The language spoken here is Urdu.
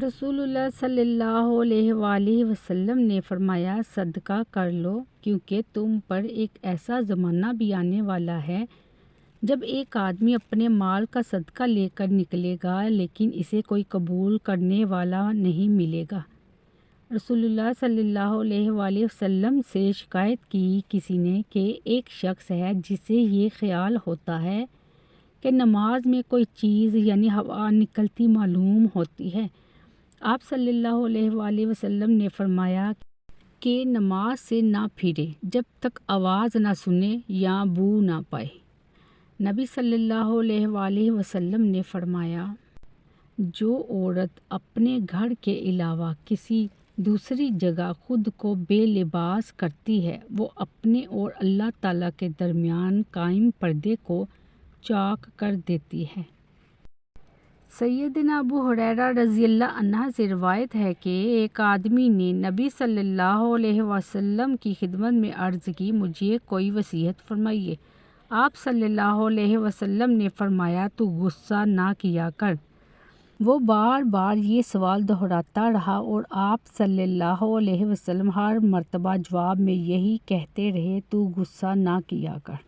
رسول اللہ صلی اللہ علیہ وآلہ وسلم نے فرمایا، صدقہ کر لو، کیونکہ تم پر ایک ایسا زمانہ بھی آنے والا ہے جب ایک آدمی اپنے مال کا صدقہ لے کر نکلے گا لیکن اسے کوئی قبول کرنے والا نہیں ملے گا۔ رسول اللہ صلی اللہ علیہ وآلہ وسلم سے شکایت کی کسی نے کہ ایک شخص ہے جسے یہ خیال ہوتا ہے کہ نماز میں کوئی چیز یعنی ہوا نکلتی معلوم ہوتی ہے۔ آپ صلی اللہ علیہ وآلہ وسلم نے فرمایا کہ نماز سے نہ پھرے جب تک آواز نہ سنے یا بو نہ پائے۔ نبی صلی اللہ علیہ وآلہ وسلم نے فرمایا، جو عورت اپنے گھر کے علاوہ کسی دوسری جگہ خود کو بے لباس کرتی ہے وہ اپنے اور اللہ تعالیٰ کے درمیان قائم پردے کو چاک کر دیتی ہے۔ سیدنا ابو ہریرہ رضی اللہ عنہ سے روایت ہے کہ ایک آدمی نے نبی صلی اللہ علیہ وسلم کی خدمت میں عرض کی، مجھے کوئی وصیت فرمائیے۔ آپ صلی اللہ علیہ وسلم نے فرمایا، تو غصہ نہ کیا کر۔ وہ بار بار یہ سوال دہراتا رہا اور آپ صلی اللہ علیہ وسلم ہر مرتبہ جواب میں یہی کہتے رہے، تو غصہ نہ کیا کر۔